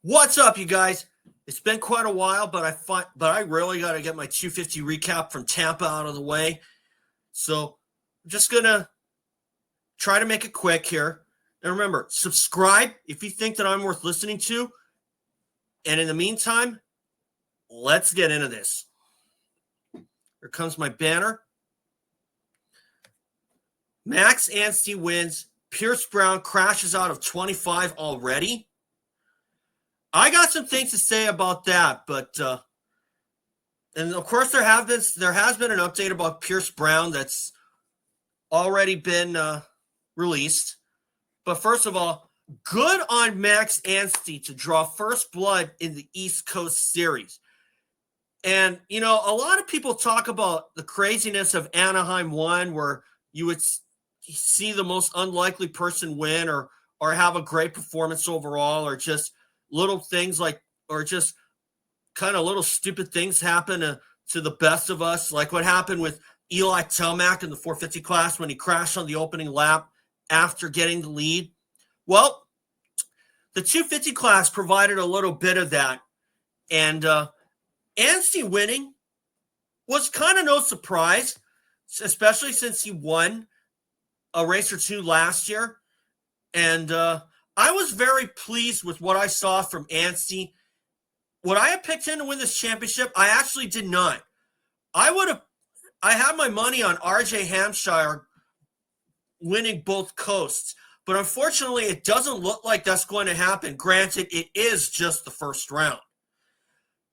What's up, you guys? It's been quite a while, but I really got to get my 250 recap from Tampa out of the way. So I'm just gonna try to make it quick here. And remember, subscribe if you think that I'm worth listening to. And in the meantime, let's get into this. Here comes my banner. Max Anstie wins. Pierce Brown crashes out of 25 already. I got some things to say about that, but and of course there has been an update about Pierce Brown that's already been released. But first of all, good on Max Anstie to draw first blood in the East Coast Series. And a lot of people talk about the craziness of Anaheim 1, where you would see the most unlikely person win or have a great performance overall, or just little things or just kind of little stupid things happen to the best of us, like what happened with Eli Tomac in the 450 class when he crashed on the opening lap after getting the lead. Well, the 250 class provided a little bit of that, and Anstie winning was kind of no surprise, especially since he won a race or two last year. And I was very pleased with what I saw from Anstie. Would I have picked him to win this championship? I actually did not. I had my money on RJ Hampshire winning both coasts, but unfortunately it doesn't look like that's going to happen. Granted, it is just the first round.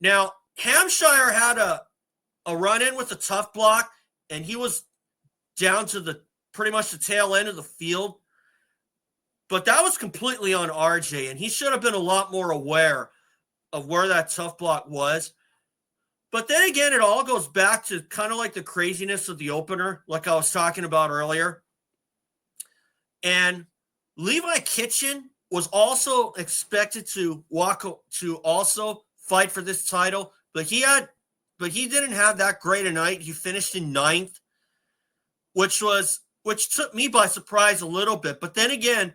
Now, Hampshire had a run-in with the tuffblock, and he was down to pretty much the tail end of the field. But that was completely on RJ, and he should have been a lot more aware of where that tuffblock was. But then again, it all goes back to kind of like the craziness of the opener, like I was talking about earlier. And Levi Kitchen was also expected to also fight for this title, but he didn't have that great a night. He finished in 9th, which took me by surprise a little bit. But then again,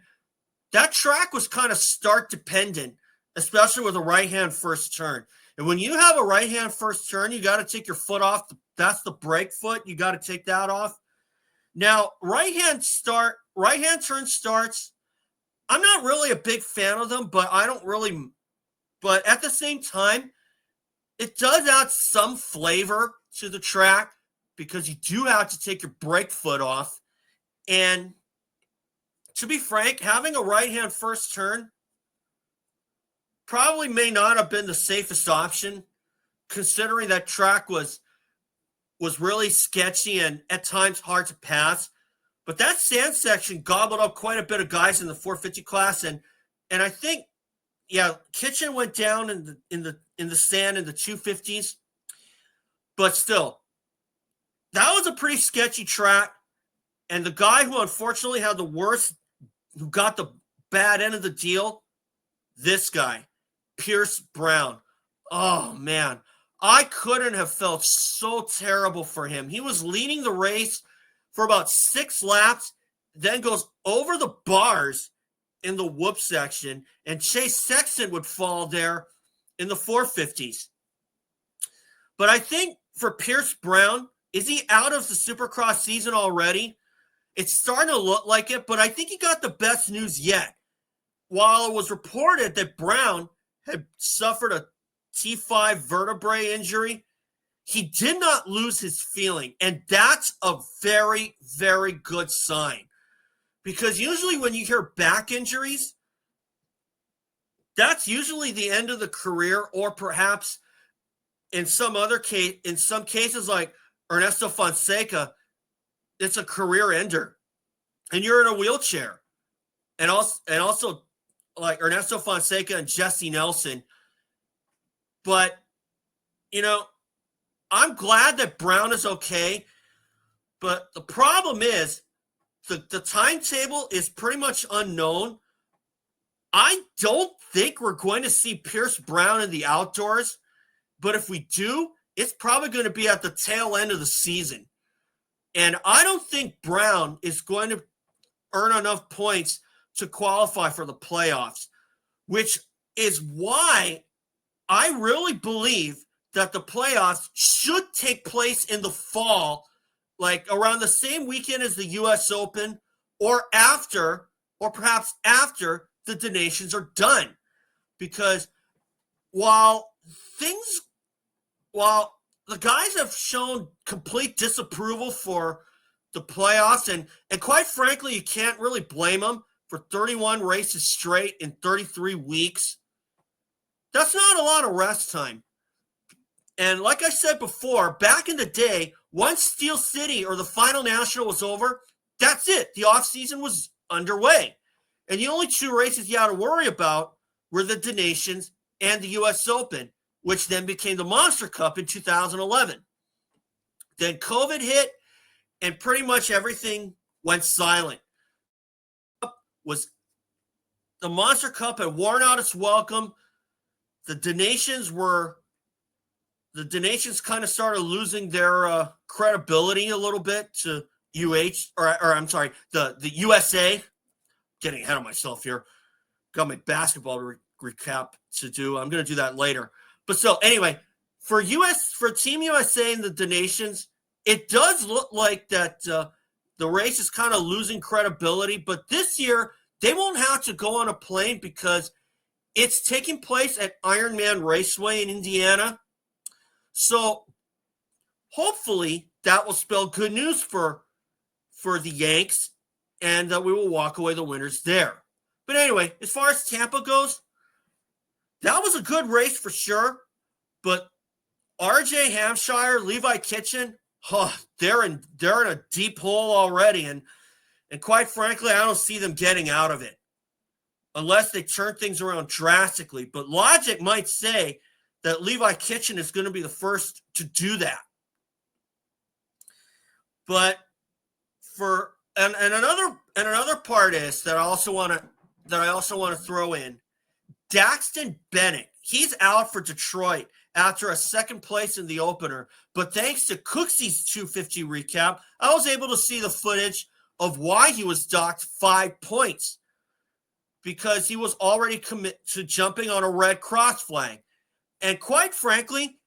that track was kind of start dependent, especially with a right-hand first turn. And when you have a right-hand first turn, you got to take your foot off. That's the brake foot. You got to take that off. Now, right-hand turn starts, I'm not really a big fan of them, but at the same time, it does add some flavor to the track because you do have to take your brake foot off. And to be frank, having a right-hand first turn probably may not have been the safest option, considering that track was really sketchy and at times hard to pass. But that sand section gobbled up quite a bit of guys in the 450 class, and I think, yeah, Kitchen went down in the sand in the 250s, but still, that was a pretty sketchy track. And the guy who unfortunately had who got the bad end of the deal, this guy, Pierce Brown. Oh, man. I couldn't have felt so terrible for him. He was leading the race for about 6 laps, then goes over the bars in the whoop section, and Chase Sexton would fall there in the 450s. But I think for Pierce Brown, is he out of the Supercross season already? It's starting to look like it, but I think he got the best news yet. While it was reported that Brown had suffered a T5 vertebrae injury, he did not lose his feeling, and that's a very, very good sign. Because usually when you hear back injuries, that's usually the end of the career, or perhaps in some cases like Ernesto Fonseca, it's a career ender, and you're in a wheelchair. And also like Ernesto Fonseca and Jesse Nelson. But, I'm glad that Brown is okay. But the problem is the timetable is pretty much unknown. I don't think we're going to see Pierce Brown in the outdoors. But if we do, it's probably going to be at the tail end of the season. And I don't think Brown is going to earn enough points to qualify for the playoffs, which is why I really believe that the playoffs should take place in the fall, like around the same weekend as the U.S. Open, or after, or perhaps after the donations are done. Because while the guys have shown complete disapproval for the playoffs, and quite frankly, you can't really blame them for 31 races straight in 33 weeks. That's not a lot of rest time. And like I said before, back in the day, once Steel City or the final national was over, that's it. The offseason was underway. And the only two races you had to worry about were the donations and the U.S. Open, which then became the Monster Cup in 2011. Then COVID hit, and pretty much everything went silent. The Monster Cup had worn out its welcome. The donations kind of started losing their credibility a little bit to the USA. Getting ahead of myself here. Got my basketball recap to do. I'm going to do that later. But so anyway, for Team USA and the donations, it does look like that the race is kind of losing credibility. But this year, they won't have to go on a plane because it's taking place at Ironman Raceway in Indiana. So hopefully that will spell good news for the Yanks, and we will walk away the winners there. But anyway, as far as Tampa goes, that was a good race for sure. But RJ Hampshire, Levi Kitchen, they're in a deep hole already, and quite frankly, I don't see them getting out of it unless they turn things around drastically. But logic might say that Levi Kitchen is going to be the first to do that. But another part is that I also want to throw in Daxton Bennick. He's out for Detroit after a second place in the opener. But thanks to Cooksy's 250 recap, I was able to see the footage of why he was docked 5 points, because he was already committed to jumping on a red cross flag. And quite frankly,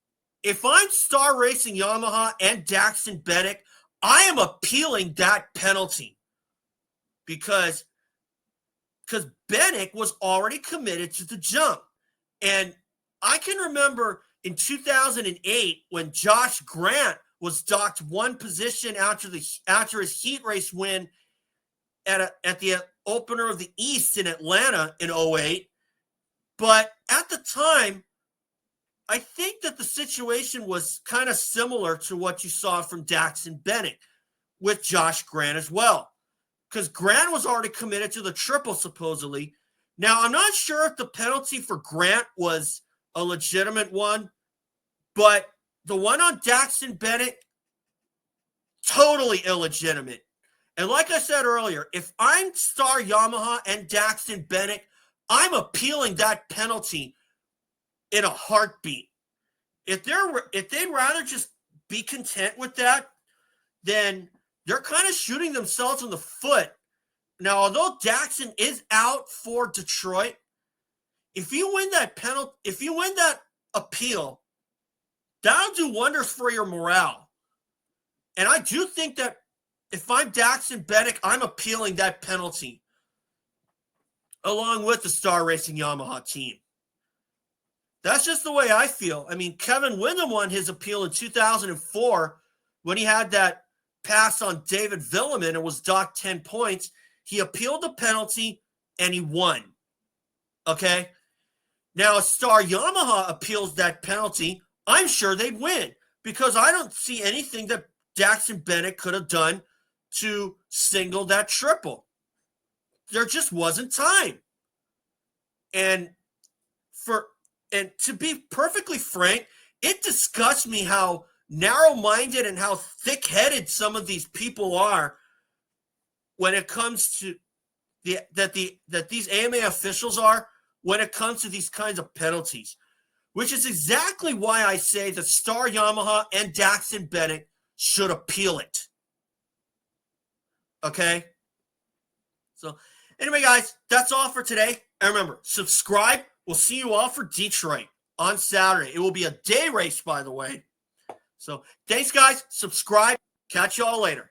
if I'm Star Racing Yamaha and Daxton Bennick, I am appealing that penalty because Bennick was already committed to the jump. And I can remember in 2008 when Josh Grant was docked one position after his heat race win at the opener of the East in Atlanta in 2008. But at the time, I think that the situation was kind of similar to what you saw from Daxton Bennick with Josh Grant as well, because Grant was already committed to the triple, supposedly. Now, I'm not sure if the penalty for Grant was a legitimate one, but the one on Daxton Bennick, totally illegitimate. And like I said earlier, if I'm Star Yamaha and Daxton Bennick, I'm appealing that penalty in a heartbeat. If they'd rather just be content with that, then they're kind of shooting themselves in the foot. Now, although Daxton is out for Detroit, if you win that appeal, that'll do wonders for your morale. And I do think that if I'm Daxton Bennick, I'm appealing that penalty along with the Star Racing Yamaha team. That's just the way I feel. I mean, Kevin Windham won his appeal in 2004 when he had that pass on David Villeman and was docked 10 points. He appealed the penalty and he won. Okay? Now, if Star Yamaha appeals that penalty, I'm sure they'd win because I don't see anything that Daxton Bennick could have done to single that triple. There just wasn't time. And to be perfectly frank, it disgusts me how narrow-minded and how thick-headed some of these people are when it comes to that these AMA officials are when it comes to these kinds of penalties, which is exactly why I say that Star Yamaha and Daxton Bennick should appeal it. Okay? So, anyway, guys, that's all for today. And remember, subscribe, we'll see you all for Detroit on Saturday. It will be a day race, by the way. So thanks, guys. Subscribe. Catch you all later.